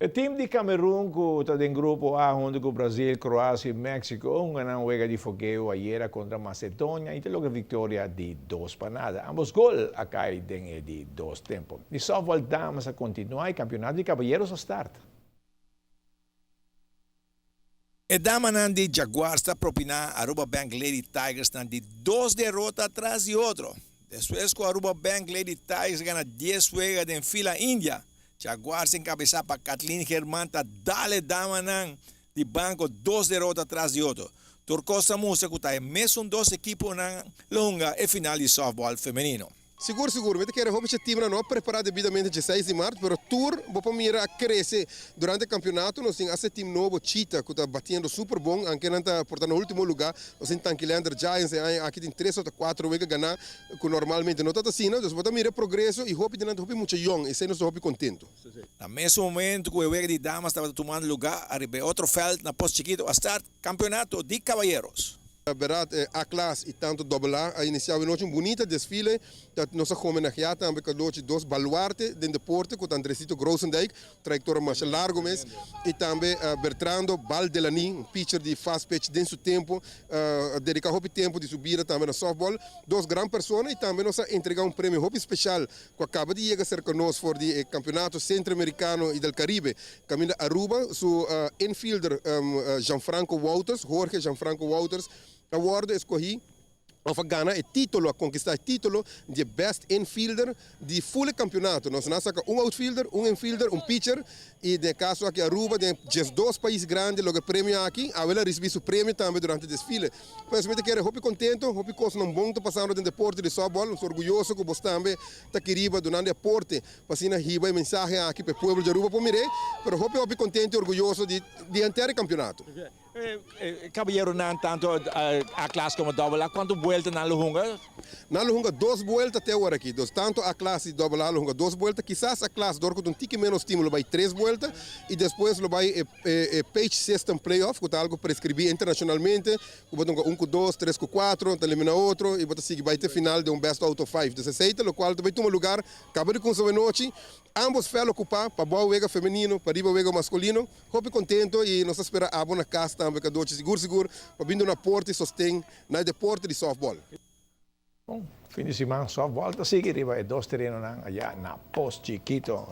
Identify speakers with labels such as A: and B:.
A: O time de Camerún que está em grupo A junto com Brasil, Croácia e México, ganhou juega de fogueo ayer contra Macedônia e teve uma vitória de 2-0. Ambos gols acá de 2 tempos. E só voltamos a continuar o campeonato de caballeros a start.
B: E damanan de Jaguars está propinar Aruba Bank Lady Tigers de 2 derrotas atrás de outro. Después que Aruba Bank Lady Tigers gana 10 juegos en fila India, Jaguars encabezada para Kathleen Germán dale damanan de banco 2 derrotas atrás de outro. Turcosa Musa que está mesmo 2 equipos na longa e final de softball feminino.
C: Seguro. Vete que o time não preparado devidamente de 6 de março, mas o tour vou mira a crescer durante o campeonato. Nós temos esse time novo, Cheetah, que está batendo super bom, aunque não está portando no último lugar. Nós temos Tanquilander Giants, aqui tem 3 ou 4 vezes ganhar, que normalmente não está assim. Nós vamos mirar progresso e hope de não muito young, e isso nós estamos contentos.
B: No mesmo momento que o juego de damas estava tomando lugar, arriba outro feld na post chiquito a start campeonato de caballeros.
C: Verdade, a classe e tanto AA, a inicial em noite bonita desfile, dat nós homenagear também com dois baluartes do deporte, com Andresito Grossendijk, trajectória mais larga mês, e também Bertrando Baldelani, pitcher de fast pitch dentro do tempo, dedicar o tempo de subir também no softball, 2 grandes pessoas e também nós entregar prêmio hobby especial que acaba de chegar ser conosco for de campeonato centro-americano e do Caribe, caminho Aruba, su infielder Gianfranco Wouters, Jorge Gianfranco Wouters, award escolhi para ganhar o título, a conquistar o título de Best Infielder de full campeonato. Nós saca outfielder, infielder, pitcher e no caso aqui Aruba tem 2 países grandes, logo prêmio aqui, a ela recebeu o prêmio também durante o desfile. Mas eu quero muito contento, muito coisa não bom, passando no deporte de softball, sou orgulhoso que você também está querido durante o deporte, passando riba mensagem aqui para o povo de Aruba para mim, mas muito contente e orgulhoso de inteiro o campeonato.
D: Caballero não tanto a classe como a quanto vuelta na Luhunga?
C: Na Luhunga 2 vueltas até agora aqui, tanto a classe AA Luhunga 2 vueltas, quizás a classe dorco um tique menos time vai 3 vueltas e depois vai page system playoff, que é algo prescrito internacionalmente, que vai 1 com 2, 3 com 4, elimina outro e vai ter final de best out of 5 16, o qual vai tomar lugar, acaba de consumir noite, ambos fel ocupar para boa vega feminino, para riba vega masculino, muito contento e nós esperamos a boa casa também que doce seguro para vindo na porta e sostém na deporte de softball.
A: Bom, fim de semana só volta a seguir, vai 2 treinos allá na Post Chiquito.